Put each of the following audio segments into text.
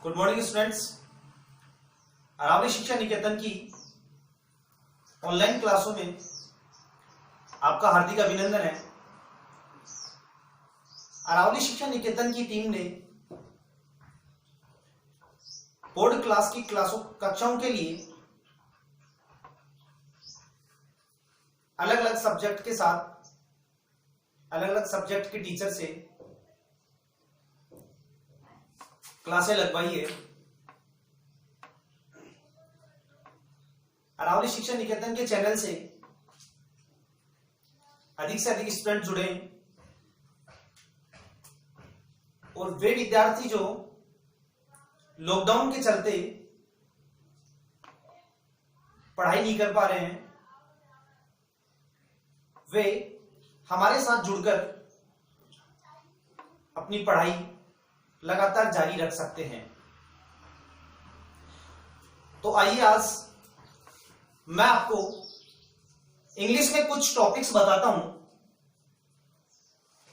Good morning students. Aravalli शिक्षा निकेतन की online क्लासों में आपका हार्दिक अभिनंदन है। अरावली शिक्षा निकेतन की टीम ने बोर्ड क्लास की कक्षाओं के लिए अलग अलग सब्जेक्ट के साथ अलग अलग सब्जेक्ट के टीचर से क्लासें लगवाई है। अरावली शिक्षा निकेतन के चैनल से अधिक स्टूडेंट जुड़े और वे विद्यार्थी जो लॉकडाउन के चलते पढ़ाई नहीं कर पा रहे हैं, वे हमारे साथ जुड़कर अपनी पढ़ाई लगातार जारी रख सकते हैं। तो आइए आज मैं आपको इंग्लिश में कुछ टॉपिक्स बताता हूं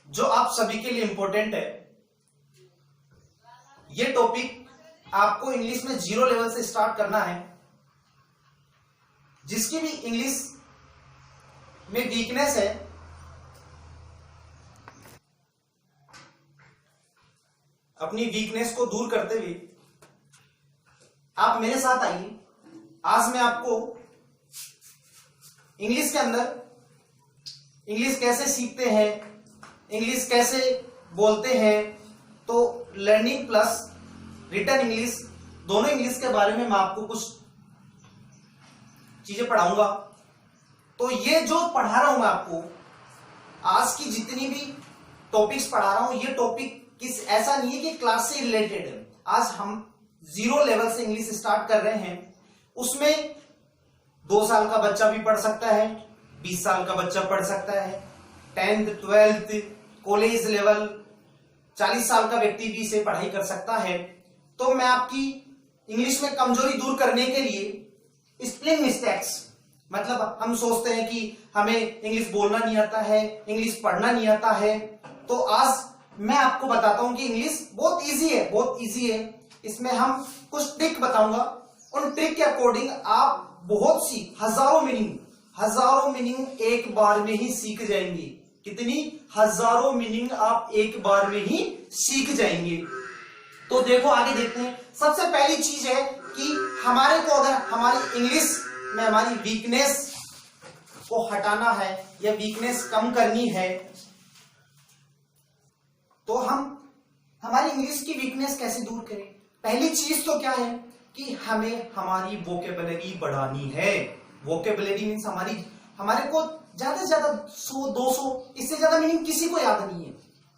जो आप सभी के लिए इंपॉर्टेंट है। ये टॉपिक आपको इंग्लिश में 0 लेवल से स्टार्ट करना है। जिसकी भी इंग्लिश में वीकनेस है, अपनी वीकनेस को दूर करते हुए आप मेरे साथ आइए। आज मैं आपको इंग्लिश के अंदर इंग्लिश कैसे सीखते हैं, इंग्लिश कैसे बोलते हैं, तो लर्निंग प्लस रिटन इंग्लिश, दोनों इंग्लिश के बारे में मैं आपको कुछ चीजें पढ़ाऊंगा। तो ये जो पढ़ा रहा हूं मैं आपको, आज की जितनी भी टॉपिक्स पढ़ा रहा हूं, ये टॉपिक ऐसा नहीं है कि क्लास से रिलेटेड है। आज हम 0 लेवल से इंग्लिश स्टार्ट कर रहे हैं। उसमें 2 साल का बच्चा भी पढ़ सकता है, 20 साल का बच्चा पढ़ सकता है, 10th 12th कॉलेज लेवल 40 साल का व्यक्ति भी इसे पढ़ाई कर सकता है। तो मैं आपकी इंग्लिश में कमजोरी दूर करने के लिए स्पेलिंग मिस्टेक्स, मतलब हम सोचते हैं कि हमें इंग्लिश बोलना नहीं आता है, इंग्लिश पढ़ना नहीं आता है, तो आज मैं आपको बताता हूं कि इंग्लिश बहुत इजी है। इसमें हम कुछ ट्रिक बताऊंगा। उन ट्रिक के अकॉर्डिंग आप बहुत सी हजारों मीनिंग एक बार में ही सीख जाएंगे। कितनी हजारों मीनिंग आप एक बार में ही सीख जाएंगे। तो देखो आगे देखते हैं। सबसे पहली चीज है कि हमारे को अगर हमारी इंग्लिश में हमारी वीकनेस को हटाना है या वीकनेस कम करनी है, तो हम हमारी इंग्लिश की वीकनेस कैसे दूर करें। पहली चीज तो क्या है कि हमें हमारी वोकेबुलरी बढ़ानी है। वोकेबुलरी मीन्स हमारे को ज्यादा से ज्यादा 100 200 इससे ज्यादा मीनिंग किसी को याद नहीं है।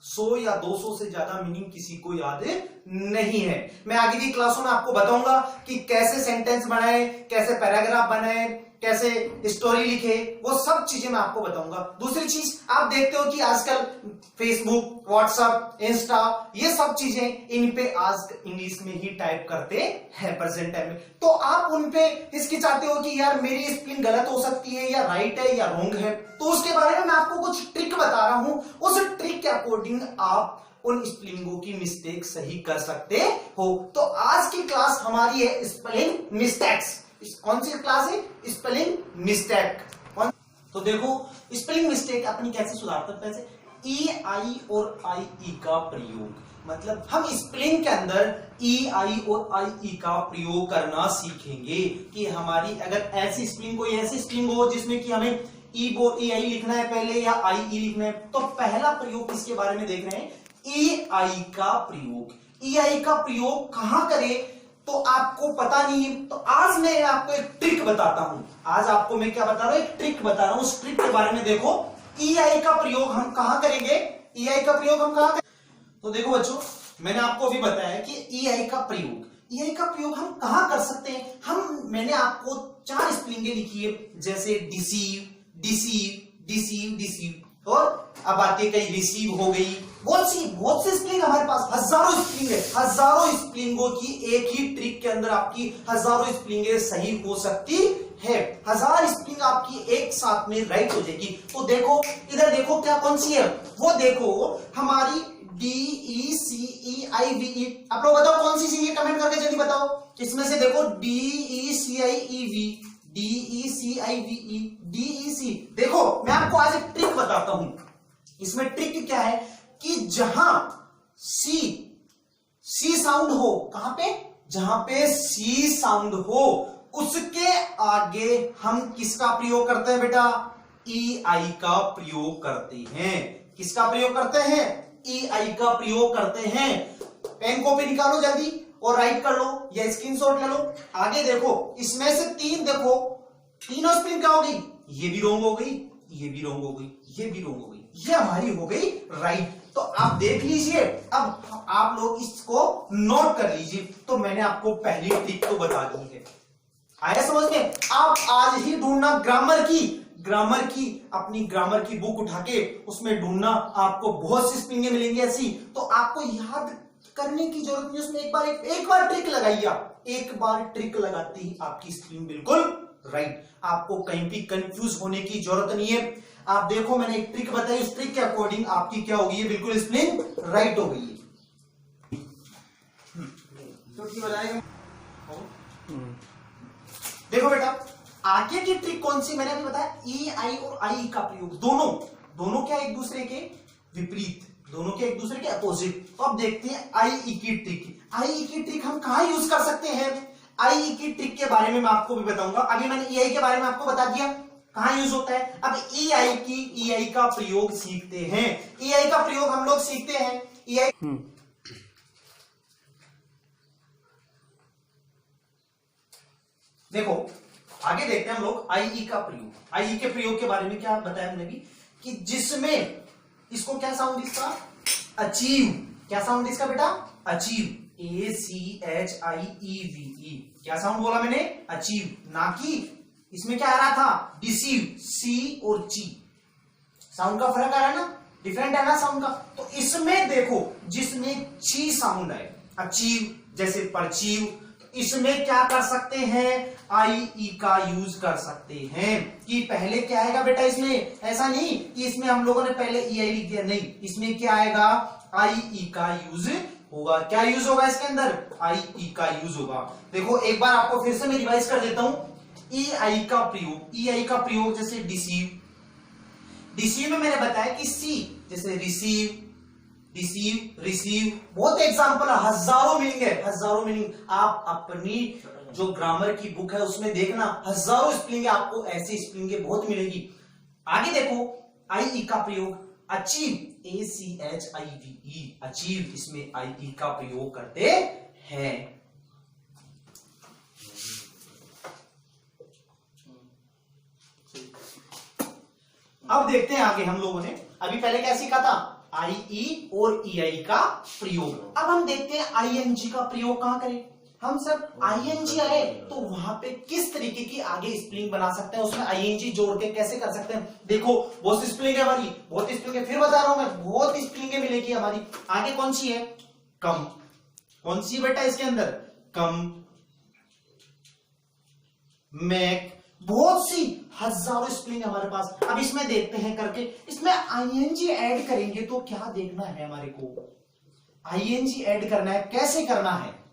100 या 200 से ज्यादा मीनिंग किसी को याद नहीं है। मैं आगे की क्लासों में आपको बताऊंगा कि कैसे सेंटेंस बनाए, कैसे पैराग्राफ बनाए, कैसे स्टोरी लिखे, वो सब चीजें मैं आपको बताऊंगा। दूसरी चीज, आप देखते हो कि आजकल फेसबुक, व्हाट्सएप, इंस्टा, ये सब चीजें इन पे आज इंग्लिश में ही टाइप करते हैं प्रेजेंट टाइम में। तो आप उन पे हिचकिचाते हो कि यार मेरी स्पेलिंग गलत हो सकती है, या राइट है या रॉन्ग है। तो उसके बारे में मैं आपको कुछ ट्रिक बता रहा हूं। उस ट्रिक के अकॉर्डिंग आप उन स्पेलिंगों की मिस्टेक सही कर सकते हो। तो आज की क्लास हमारी है स्पेलिंग मिस्टेक्स। कौन सी क्लास है? Spelling mistake. तो देखो स्पेलिंग मिस्टेक अपनी कैसे सुधार सकते हैं। ई आई और आई ई का प्रयोग, मतलब हम स्पेलिंग के अंदर ई आई और आई ई का प्रयोग करना सीखेंगे कि हमारी अगर ऐसी स्पेलिंग, कोई ऐसी स्पेलिंग हो जिसमें कि हमें ई आई लिखना है पहले या आई ई लिखना है, तो पहला प्रयोग किसके बारे में देख रहे हैं? ई आई का प्रयोग। ई आई का प्रयोग कहां करें तो आपको पता नहीं है। तो आज मैं आपको एक ट्रिक बताता हूं। आज आपको मैं क्या बता रहा हूं? एक ट्रिक बता रहा हूं। उस ट्रिक के बारे में देखो। ई आई का प्रयोग हम कहां करेंगे? ई आई का प्रयोग हम कहां करेंगे? तो देखो बच्चों, मैंने आपको अभी बताया कि ई आई का प्रयोग हम कहां कर सकते हैं। मैंने आपको 4 स्पेलिंगें लिखी है, जैसे डिसीव, और अब आती है कहीं रिसीव हो गई। बहुत सी स्पेलिंग हमारे पास, हजारों स्पेलिंग है। हजारों स्पेलिंगों की एक ही ट्रिक के अंदर आपकी हजारों स्पेलिंगें सही हो सकती है। 1000 स्पेलिंग आपकी एक साथ में राइट हो जाएगी। तो देखो इधर देखो क्या कौन सी है, वो देखो हमारी DECEIVE DECIVE, आप लोग बताओ कौन सी सी है, कमेंट करके जल्दी बताओ। इसमें से देखो DECIEV, DECIVE, DEC। देखो मैं आपको आज एक ट्रिक बताता हूं। इसमें ट्रिक क्या है कि जहां सी साउंड हो, कहां पे, जहां पे सी साउंड हो उसके आगे हम किसका प्रयोग करते हैं बेटा, EI का प्रयोग करते हैं। किसका प्रयोग करते हैं, EI का प्रयोग करते हैं। पेन कॉपी निकालो जल्दी और राइट कर लो या स्क्रीनशॉट ले लो। आगे देखो, इसमें से तीन देखो, तीनों स्प्रिंग क्या हो गई, ये भी रोंग हो गई, ये भी रोंग हो गई, ये भी रोंग हो गई, ये हमारी हो गई राइट। तो आप देख लीजिए, अब आप लोग इसको नोट कर लीजिए। तो मैंने आपको पहली ट्रिक तो बता दी है, आया समझ में। आप आज ही ढूंढना ग्रामर की अपनी ग्रामर की बुक उठा के उसमें ढूंढना, आपको बहुत सी स्प्रिंगें मिलेंगी ऐसी। तो आपको याद करने की जरूरत नहीं, उसमें एक बार ट्रिक लगाइए। एक बार ट्रिक लगाती ही आपकी स्प्रिंग बिल्कुल राइट। आपको कहीं भी कंफ्यूज होने की जरूरत नहीं है। आप देखो मैंने एक ट्रिक बताई, उस ट्रिक के अकॉर्डिंग आपकी क्या होगी, ये बिल्कुल स्प्रिंग राइट हो गई है। देखो बेटा आगे की ट्रिक कौन सी, मैंने अभी बताया EI और IE का प्रयोग, दोनों क्या एक दूसरे के विपरीत, दोनों के एक दूसरे के अपोजिट। तो अब देखते हैं IE की ट्रिक। IE की ट्रिक हम कहां यूज कर सकते हैं, IE की ट्रिक के बारे में मैं आपको भी बताऊंगा। अभी मैंने EI के बारे में आपको बता दिया कहां यूज होता है। अब EI का प्रयोग सीखते हैं। EI का प्रयोग हम लोग सीखते हैं। EI देखो आगे देखते हैं हम लोग IE का प्रयोग। IE के प्रयोग के बारे में क्या बताया हमने भी, कि जिसमें इसको क्या साउंड इसका, अचीव। क्या साउंड इसका बेटा, अचीव, ACHIEVE। क्या साउंड बोला मैंने, अचीव, ना कि इसमें क्या आ रहा था, डिसीव, C और G। साउंड का फर्क आ रहा है ना, डिफरेंट है ना साउंड का। तो इसमें देखो जिसमें ची साउंड है, अचीव जैसे परचीव, तो इसमें क्या कर सकते हैं, IE का यूज कर सकते हैं। कि पहले क्या आएगा बेटा, इसमें ऐसा नहीं कि इसमें हम लोगों ने पहले EI लिख दिया, नहीं, इसमें क्या आएगा, IE का यूज होगा। क्या यूज होगा इसके अंदर, IE का यूज होगा। देखो एक बार आपको फिर से मैं रिवाइज कर देता हूं। EI का प्रयोग जैसे डिसीव में मैंने बताया कि C जैसे रिसीव, बहुत एग्जांपल, हजारों मीनिंग। आप अपनी जो ग्रामर की बुक है उसमें देखना, हजारों स्प्रिंग आपको ऐसी स्प्रिंग बहुत मिलेगी। आगे देखो IE का प्रयोग, अचीव, ACHIVE, अचीव, इसमें IE का प्रयोग करते हैं। अब देखते हैं आगे हम लोगों ने अभी पहले क्या सीखा था, IE और EI का प्रयोग। अब हम देखते हैं ING का प्रयोग कहां करें। हम सब ING आए तो वहां पे किस तरीके की आगे स्प्रिंग बना सकते हैं, उसमें ING जोड़ के कैसे कर सकते हैं। देखो बहुत स्प्रिंग है हमारी, बहुत स्प्रिंग है, फिर बता रहा हूं मैं, बहुत स्प्रिंग मिलेगी हमारी। आगे कौन सी है, कम। कौन सी बेटा इसके अंदर, कम, मैक, बहुत सी हजारों स्प्रिंग हमारे पास। अब इसमें देखते हैं करके, इसमें ING ऐड करेंगे तो क्या देखना है हमारे को, ING ऐड करना है, कैसे करना है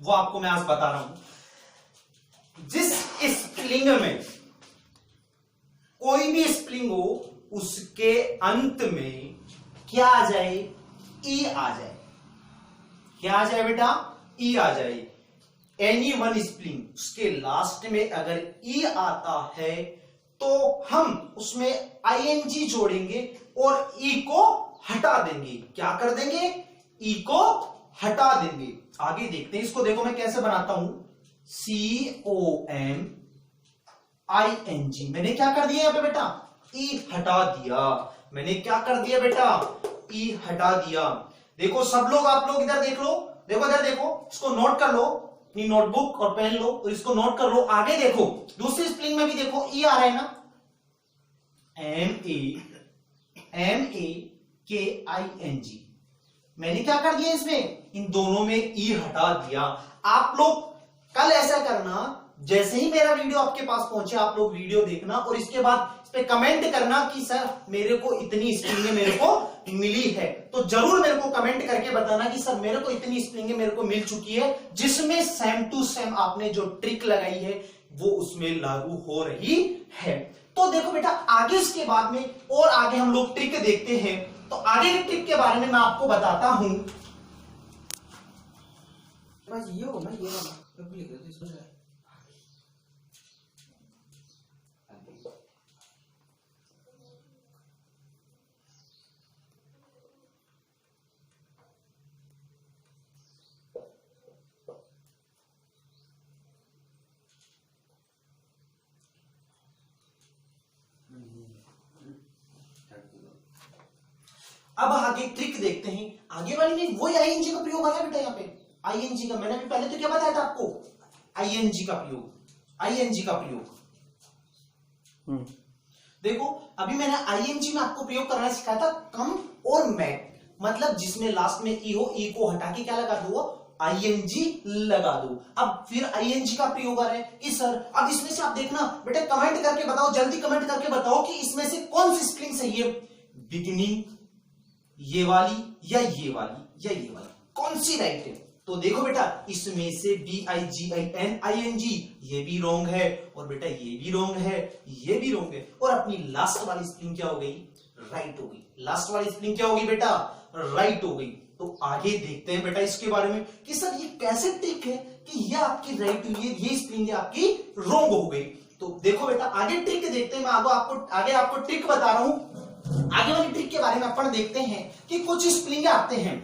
वो आपको मैं आज बता रहा हूं। जिस स्प्रिंग में कोई भी स्प्रिंग हो उसके अंत में क्या आ जाए, E आ जाए। क्या आ जाए बेटा, E आ जाए। एनी वन स्प्रिंग, उसके लास्ट में अगर E आता है तो हम उसमें ING जोड़ेंगे और E को हटा देंगे। क्या कर देंगे, E को हटा देंगे। आगे देखते हैं इसको, देखो मैं कैसे बनाता हूं, COMING। मैंने क्या कर दिया यहां पे बेटा, E हटा दिया। मैंने क्या कर दिया बेटा, E हटा दिया। देखो सब लोग, आप लोग इधर देख लो, देखो इधर देखो, इसको नोट कर लो, अपनी नोटबुक और पेन लो और इसको नोट कर लो। आगे देखो दूसरी स्प्रिंग में भी देखो E आ रहा है ना, MAKING। मैंने क्या कर दिया इसमें, इन दोनों में E हटा दिया। आप लोग कल ऐसा करना, जैसे ही मेरा वीडियो आपके पास पहुंचे आप लोग वीडियो देखना और इसके बाद पे कमेंट करना कि सर मेरे को इतनी स्प्रिंग मेरे को मिली है। तो जरूर मेरे को कमेंट करके बताना कि सर मेरे को इतनी स्प्रिंग मेरे को मिल चुकी है, जिसमें सेम टू सेम आपने जो ट्रिक लगाई है वो उसमें लागू हो रही है। तो देखो बेटा, आगे इसके बाद में और आगे हम लोग ट्रिक देखते हैं। तो आगे के ट्रिक के बारे में मैं आपको बताता हूं। बस ये हो ना, ये वाला कब लिख रहे थे इसको शायद। अब आगे ट्रिक देखते हैं। आगे वाली में वही आईएनजी का प्रयोग आ रहा है बेटा, यहाँ पे आईएनजी का। मैंने भी पहले तो क्या बताया था आपको, आईएनजी का प्रयोग, आईएनजी का प्रयोग। देखो अभी मैंने आईएनजी में आपको प्रयोग करना सिखाया था, कम और मैट, मतलब जिसमें लास्ट में ई हो, ई को हटा के क्या लगा दो, आईएनजी लगा दो। अब फिर आईएनजी का प्रयोग आ रहा है कि सर अब इसमें से आप देखना बेटा, कमेंट करके बताओ, जल्दी कमेंट करके बताओ कि इसमें से कौन सी स्प्रिंग सही है, बिगिनिंग, ये वाली या ये वाली या ये वाली, कौन सी राइट है। तो देखो बेटा, इसमें से BIGINING ये भी रॉन्ग है, और बेटा ये भी रॉन्ग है, ये भी रॉन्ग है, और अपनी लास्ट वाली स्प्रिंग क्या हो गई, राइट हो गई। लास्ट वाली स्प्रिंग क्या होगी बेटा, राइट हो गई। तो आगे देखते हैं बेटा इसके बारे में कि सर ये कैसे ट्रिक है कि ये आपकी राइट हुई है, ये स्प्रिंग आपकी रॉन्ग हो गई। तो देखो बेटा आगे ट्रिक देखते हैं। मैं आगे आपको ट्रिक बता रहा हूं। आगे वाली ट्रिक के बारे में अपन देखते हैं कि कुछ स्प्रिंग आते हैं।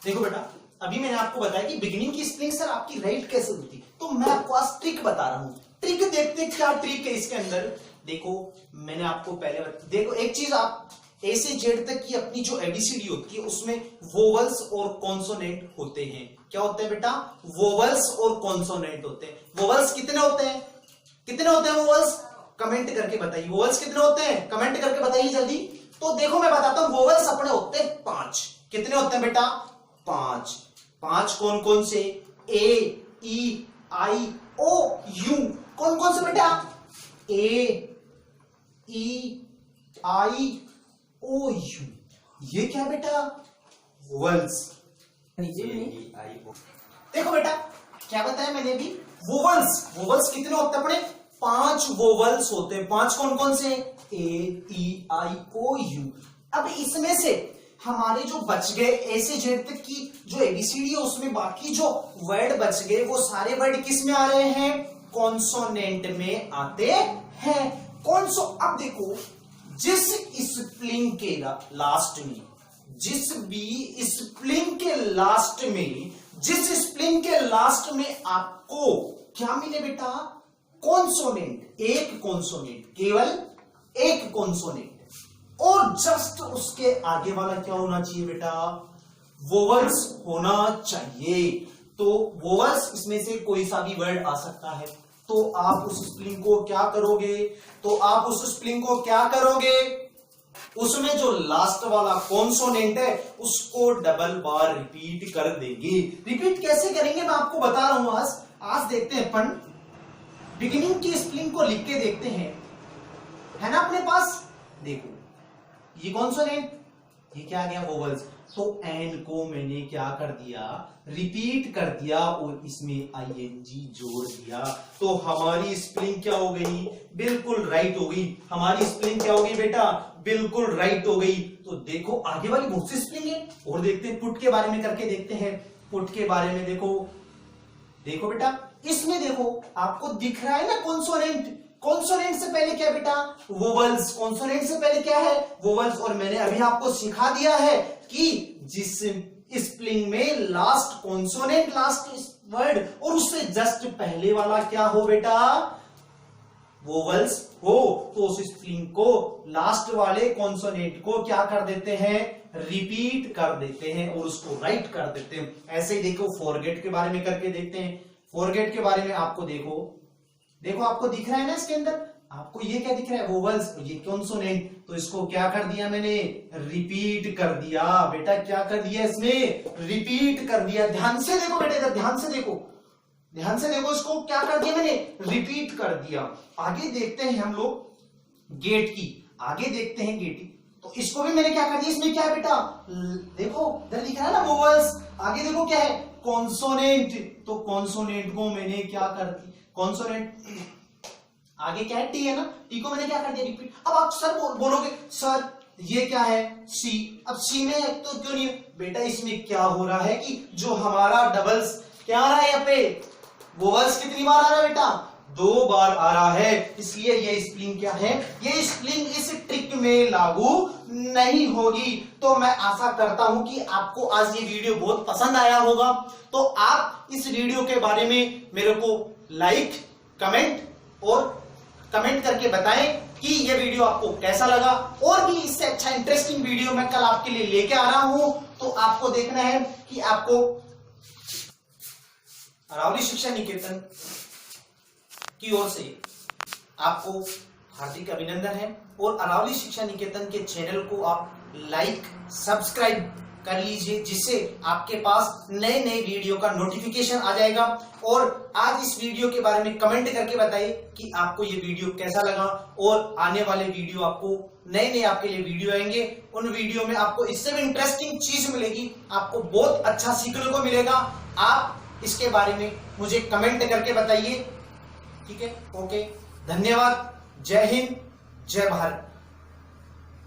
देखो बेटा, अभी मैंने आपको बताया कि बिगिनिंग की स्प्रिंग सर आपकी राइट कैसे होती, तो मैं आपको आज ट्रिक बता रहा हूं। ट्रिक देखते हैं क्या ट्रिक है इसके अंदर। देखो मैंने आपको पहले देखो एक चीज, आप ए से जेड तक की अपनी जो एबीसीडी होती है उसमें वोवल्स और कॉन्सोनेंट होते हैं। क्या होते हैं बेटा, वोवल्स और कॉन्सोनेंट होते हैं। वोवल्स कितने होते हैं, कितने होते हैं वोवल्स, कमेंट करके बताइए। वोवल्स कितने होते हैं, कमेंट करके बताइए जल्दी। तो देखो मैं बताता हूं, वोवल्स अपने होते हैं 5। कितने होते हैं बेटा, 5। 5 कौन कौन से, ए ई आई ओ यू। कौन कौन से बेटा, ए ई आई ओ यू, ये क्या बेटा, वोवल्स। नीचे में नहीं, देखो बेटा क्या बताया मैंने अभी, वोवल्स। वोवल्स कितने होते हैं अपने, 5 वोवल्स होते हैं। 5 कौन कौन से, ए ई आई ओ यू। अब इसमें से हमारे जो बच गए ए से जेड तक की जो एबीसीडी है, उसमें बाकी जो वर्ड बच गए वो सारे वर्ड किस में आ रहे हैं, कॉन्सोनेंट में आते हैं। कौन सो, अब देखो जिस स्प्लिंग के लास्ट में, जिस भी स्प्लिंग के लास्ट में, जिस स्प्लिंग के लास्ट में आपको क्या मिले बेटा, कॉन्सोनेंट, एक कॉन्सोनेंट, केवल एक कॉन्सोनेंट, और जस्ट उसके आगे वाला क्या होना चाहिए बेटा, वोवल्स होना चाहिए। तो वोवल्स इसमें से कोई सा भी वर्ड आ सकता है। तो आप उस स्प्लिंग को क्या करोगे, तो आप उस स्प्लिंग को क्या करोगे, उसमें जो लास्ट वाला कॉन्सोनेंट है उसको डबल बार रिपीट कर देंगे। रिपीट कैसे करेंगे मैं आपको बता रहा हूं। आज देखते हैं अपन, बिगिनिंग की स्प्लिंग को लिख के देखते हैं, है ना अपने पास। देखो ये कॉन्सोनेंट, ये क्या आ गया, वोवल्स। तो एन को मैंने क्या कर दिया, रिपीट कर दिया, और इसमें आईएनजी जोड़ दिया। तो हमारी स्प्लिंग क्या हो गई, बिल्कुल राइट हो गई। हमारी स्प्लिंग क्या हो गई बेटा, बिल्कुल राइट हो गई। तो देखो आगे वाली बहुत सी स्प्लिंग है, और देखते हैं पुट के बारे में करके देखते हैं। पुट के बारे में देखो, देखो बेटा इसमें देखो आपको दिख रहा है ना कॉन्सोनेंट। कॉन्सोनेंट से पहले क्या बेटा, वोवल्स। कॉन्सोनेंट से पहले क्या है, वोवल्स। और मैंने अभी आपको सिखा दिया है कि जिस स्प्लिंग में लास्ट कॉन्सोनेंट, लास्ट वर्ड, और उससे जस्ट पहले वाला क्या हो बेटा, वोवल्स हो, तो उस स्प्लिंग को, लास्ट वाले कॉन्सोनेंट को क्या कर देते हैं, रिपीट कर देते हैं, और उसको राइट कर देते हैं। ऐसे ही देखो फॉरगेट के बारे में करके देखते हैं। फॉरगेट के बारे में आपको देखो, देखो आपको दिख रहा है ना इसके अंदर, आपको ये क्या दिख रहा है, वोवल्स, ये कॉन्सोनेंट। तो इसको क्या कर दिया मैंने, रिपीट कर दिया बेटा। क्या कर दिया इसमें, रिपीट कर दिया। ध्यान से देखो बेटे, इधर ध्यान से देखो, ध्यान से देखो, इसको क्या कर दिया मैंने, रिपीट कर दिया। आगे देखते हैं हम लोग गेट की, आगे देखते हैं गेट की। तो इसको भी मैंने क्या कर दिया, इसमें क्या है बेटा, देखो इधर लिखा है ना वोवल्स, आगे देखो क्या है, कॉन्सोनेंट। तो कॉन्सोनेंट को मैंने क्या कर दिया, कॉन्सोनेंट आगे क्या है, टी है ना, टी को मैंने क्या कर दिया, रिपीट। अब आप सर बोलोगे सर ये क्या है, सी। अब सी में तो क्यों नहीं बेटा, इसमें क्या हो रहा है कि जो हमारा डबल्स क्या आ रहा है, यहाँ पे वोवल्स कितनी बार आ रहा है बेटा, 2 बार आ रहा है, इसलिए ये स्पेलिंग क्या है, ये स्पेलिंग इस ट्रिक में लागू नहीं होगी। तो मैं आशा करता हूं कि आपको आज ये वीडियो बहुत पसंद आया होगा। तो आप इस वीडियो के बारे में मेरे को लाइक, कमेंट करके बताएं कि ये वीडियो आपको कैसा लगा, और भी इससे अच्छा इंटरेस्टिंग वीडियो मैं कल आपके लिए लेके आ रहा हूं। तो आपको देखना है कि आपको अरावली शिक्षा निकेतन की ओर से आपको हार्दिक अभिनंदन है, और अरावली शिक्षा निकेतन के चैनल को आप लाइक, सब्सक्राइब कर लीजिए, जिससे आपके पास नए नए वीडियो का नोटिफिकेशन आ जाएगा। और आज इस वीडियो के बारे में कमेंट करके बताइए कि आपको ये वीडियो कैसा लगा, और आने वाले वीडियो आपको नए नए आपके लिए वीडियो आएंगे, उन वीडियो में आपको इससे भी इंटरेस्टिंग चीज मिलेगी, आपको बहुत अच्छा सीखने को मिलेगा। आप इसके बारे में मुझे कमेंट करके बताइए, ठीक है, ओके, धन्यवाद, जय हिंद, जय भारत।